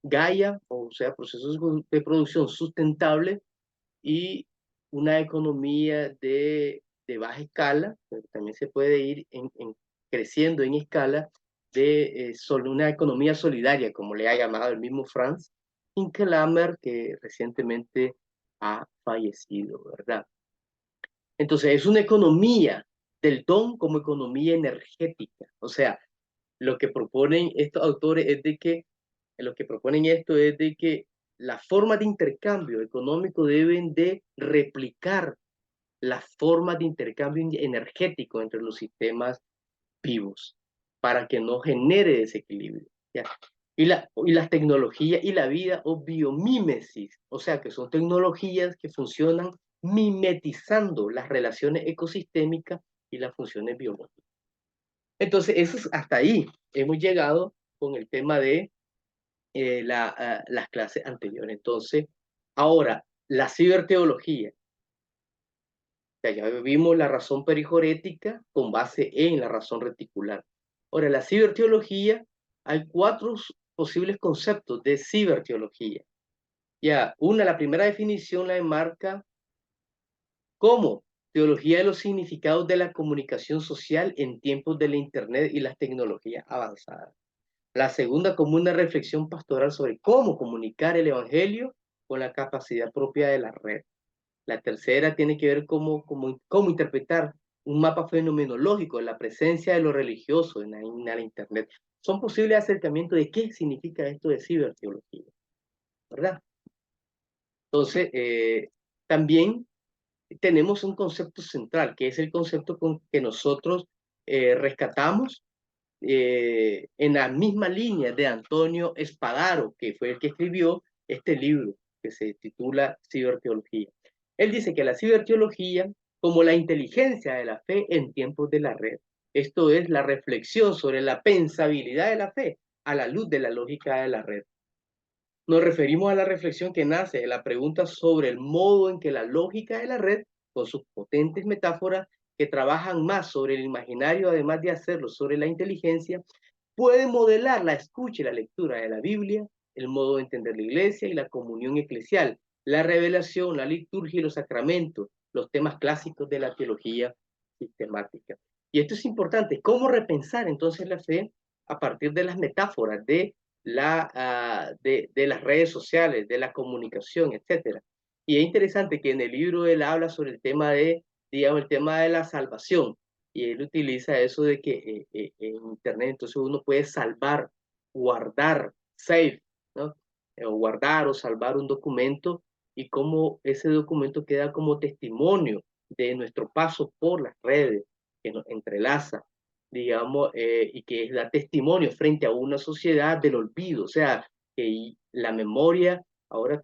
Speaker 1: Gaia, o sea, procesos de producción sustentable y una economía de baja escala, pero también se puede ir creciendo en escala de una economía solidaria, como le ha llamado el mismo Franz Hinkelhammer, que recientemente ha fallecido, ¿verdad? Entonces, es una economía del don como economía energética. O sea, lo que proponen estos autores es de que, lo que proponen esto es de que las formas de intercambio económico deben de replicar las formas de intercambio energético entre los sistemas vivos para que no genere desequilibrio. ¿Ya? Y las tecnologías y la vida o biomímesis, o sea que son tecnologías que funcionan mimetizando las relaciones ecosistémicas y las funciones biológicas. Entonces, eso es, hasta ahí hemos llegado con el tema de las clases anteriores. Entonces, ahora, la ciberteología. Sea, ya vimos la razón perijorética con base en la razón reticular. Ahora, la ciberteología, hay cuatro posibles conceptos de ciberteología. Ya, la primera definición la enmarca como teología de los significados de la comunicación social en tiempos de la Internet y las tecnologías avanzadas. La segunda como una reflexión pastoral sobre cómo comunicar el Evangelio con la capacidad propia de la red. La tercera tiene que ver cómo interpretar un mapa fenomenológico de la presencia de lo religioso en la Internet. Son posibles acercamientos de qué significa esto de ciberteología, ¿verdad? Entonces, también tenemos un concepto central, que es el concepto con que nosotros rescatamos en la misma línea de Antonio Espadaro, que fue el que escribió este libro que se titula Ciberteología. Él dice que la ciberteología, como la inteligencia de la fe en tiempos de la red, esto es la reflexión sobre la pensabilidad de la fe a la luz de la lógica de la red. Nos referimos a la reflexión que nace de la pregunta sobre el modo en que la lógica de la red, con sus potentes metáforas que trabajan más sobre el imaginario, además de hacerlo sobre la inteligencia, puede modelar la escucha y la lectura de la Biblia, el modo de entender la iglesia y la comunión eclesial, la revelación, la liturgia y los sacramentos, los temas clásicos de la teología sistemática. Y esto es importante, ¿cómo repensar entonces la fe a partir de las metáforas de las redes sociales, de la comunicación, etcétera? Y es interesante que en el libro él habla sobre el tema digamos, el tema de la salvación, y él utiliza eso de que en Internet entonces uno puede salvar, guardar, save, ¿no? O guardar o salvar un documento y cómo ese documento queda como testimonio de nuestro paso por las redes, que nos entrelaza, digamos, y que da testimonio frente a una sociedad del olvido, o sea, que la memoria, ahora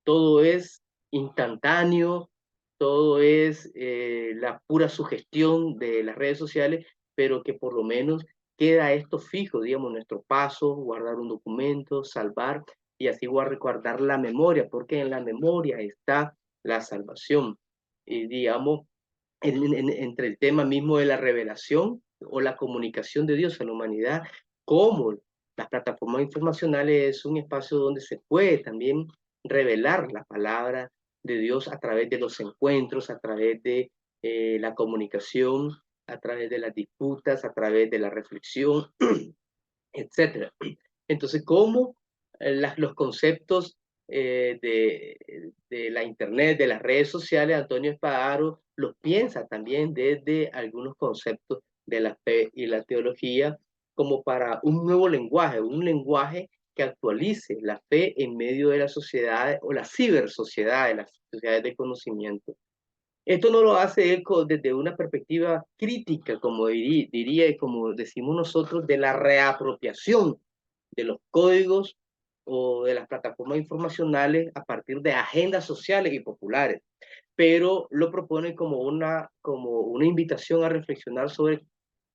Speaker 1: todo es instantáneo, todo es la pura sugestión de las redes sociales, pero que por lo menos queda esto fijo, digamos, nuestro paso, guardar un documento, salvar y así guardar la memoria, porque en la memoria está la salvación. Y digamos, entre el tema mismo de la revelación o la comunicación de Dios a la humanidad, como las plataformas informacionales es un espacio donde se puede también revelar la palabra de Dios a través de los encuentros, a través de la comunicación, a través de las disputas, a través de la reflexión, etcétera. Entonces, ¿cómo los conceptos de la Internet, de las redes sociales, Antonio Espadaro los piensa también desde algunos conceptos de la fe y la teología como para un nuevo lenguaje, un lenguaje que actualice la fe en medio de las sociedades o la cibersociedad, de las sociedades de conocimiento? Esto no lo hace él desde una perspectiva crítica, como diría y como decimos nosotros, de la reapropiación de los códigos o de las plataformas informacionales a partir de agendas sociales y populares, pero lo propone como una invitación a reflexionar sobre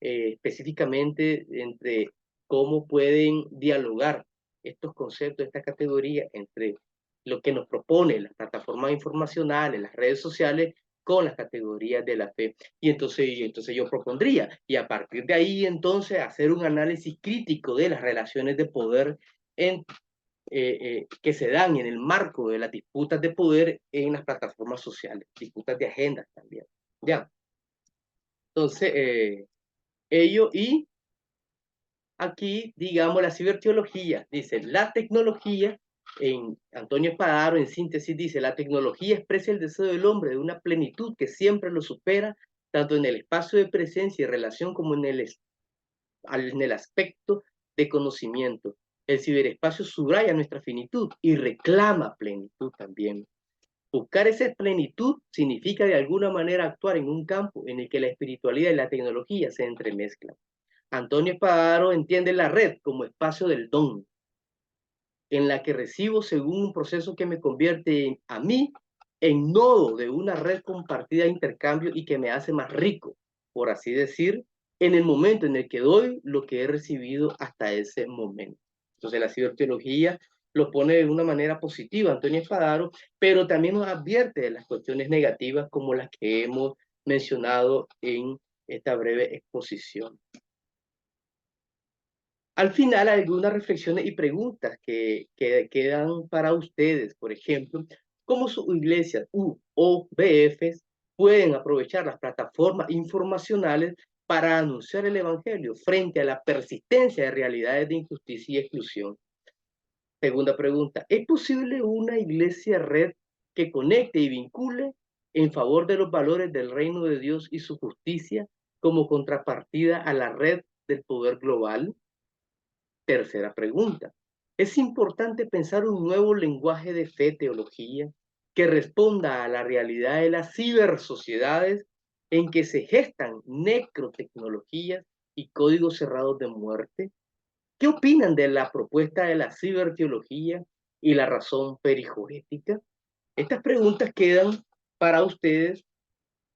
Speaker 1: específicamente entre cómo pueden dialogar estos conceptos, esta categoría entre lo que nos propone las plataformas informacionales, las redes sociales, con las categorías de la fe. Y entonces yo propondría, y a partir de ahí entonces hacer un análisis crítico de las relaciones de poder en, que se dan en el marco de las disputas de poder en las plataformas sociales, disputas de agendas también. Ya, entonces, y aquí, digamos, la ciberteología, dice, la tecnología, en Antonio Espadaro, en síntesis, dice, la tecnología expresa el deseo del hombre de una plenitud que siempre lo supera, tanto en el espacio de presencia y relación como en el aspecto de conocimiento. El ciberespacio subraya nuestra finitud y reclama plenitud también. Buscar esa plenitud significa de alguna manera actuar en un campo en el que la espiritualidad y la tecnología se entremezclan. Antonio Espadaro entiende la red como espacio del don, en la que recibo según un proceso que me convierte a mí en nodo de una red compartida de intercambio y que me hace más rico, por así decir, en el momento en el que doy lo que he recibido hasta ese momento. Entonces la ciberteología lo pone de una manera positiva, Antonio Espadaro, pero también nos advierte de las cuestiones negativas como las que hemos mencionado en esta breve exposición. Al final, algunas reflexiones y preguntas que quedan para ustedes, por ejemplo, cómo sus iglesias o BFs pueden aprovechar las plataformas informacionales para anunciar el Evangelio frente a la persistencia de realidades de injusticia y exclusión. Segunda pregunta, ¿es posible una iglesia red que conecte y vincule en favor de los valores del reino de Dios y su justicia como contrapartida a la red del poder global? Tercera pregunta. ¿Es importante pensar un nuevo lenguaje de fe, teología, que responda a la realidad de las cibersociedades en que se gestan necrotecnologías y códigos cerrados de muerte? ¿Qué opinan de la propuesta de la ciberteología y la razón perijorética? Estas preguntas quedan para ustedes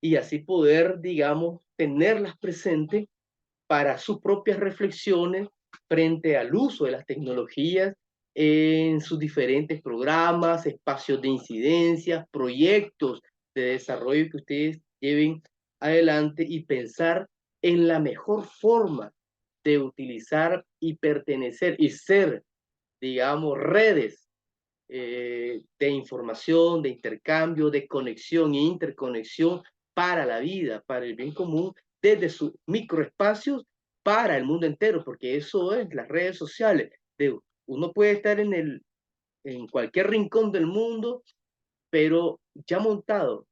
Speaker 1: y así poder, digamos, tenerlas presentes para sus propias reflexiones frente al uso de las tecnologías en sus diferentes programas, espacios de incidencia, proyectos de desarrollo que ustedes lleven adelante y pensar en la mejor forma de utilizar y pertenecer y ser, digamos, redes de información, de intercambio, de conexión e interconexión para la vida, para el bien común, desde sus microespacios para el mundo entero, porque eso es las redes sociales. Uno puede estar en cualquier rincón del mundo, pero ya montado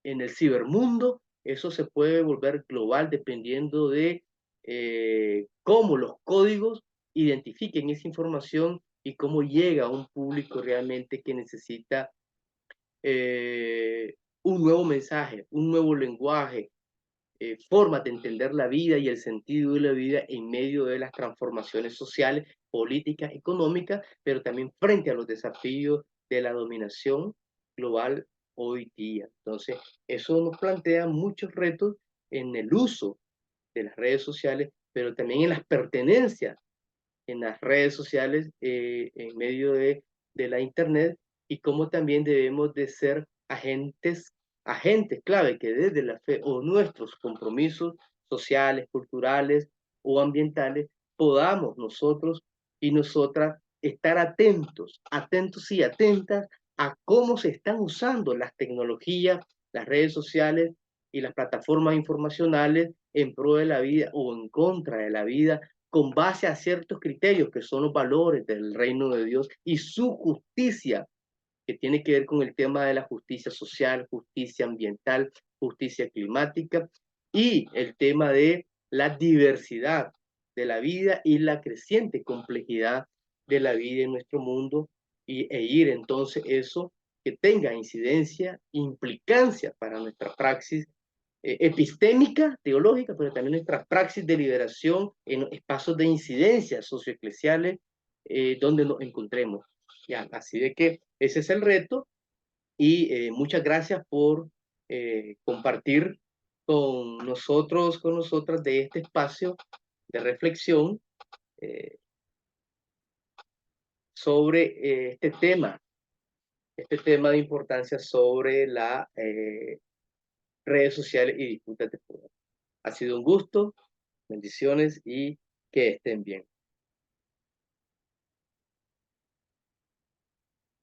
Speaker 1: en el cibermundo, eso se puede volver global dependiendo de cómo los códigos identifiquen esa información y cómo llega a un público realmente que necesita un nuevo mensaje, un nuevo lenguaje, formas de entender la vida y el sentido de la vida en medio de las transformaciones sociales, políticas, económicas, pero también frente a los desafíos de la dominación global hoy día. Entonces, eso nos plantea muchos retos en el uso de las redes sociales, pero también en las pertenencias en las redes sociales, en medio de la Internet, y cómo también debemos de ser agentes clave que desde la fe o nuestros compromisos sociales, culturales o ambientales, podamos nosotros y nosotras estar atentos y atentas a cómo se están usando las tecnologías, las redes sociales y las plataformas informacionales en pro de la vida o en contra de la vida con base a ciertos criterios que son los valores del reino de Dios y su justicia, que tiene que ver con el tema de la justicia social, justicia ambiental, justicia climática y el tema de la diversidad de la vida y la creciente complejidad de la vida en nuestro mundo e ir entonces eso que tenga incidencia, implicancia para nuestra praxis epistémica, teológica, pero también nuestra praxis de liberación en espacios de incidencia socioeclesiales donde nos encontremos. Ya, así de que ese es el reto y muchas gracias por compartir con nosotros, con nosotras de este espacio de reflexión eh, sobre este tema este tema de importancia sobre las redes sociales y disputas de poder. Ha sido un gusto, bendiciones y que estén bien.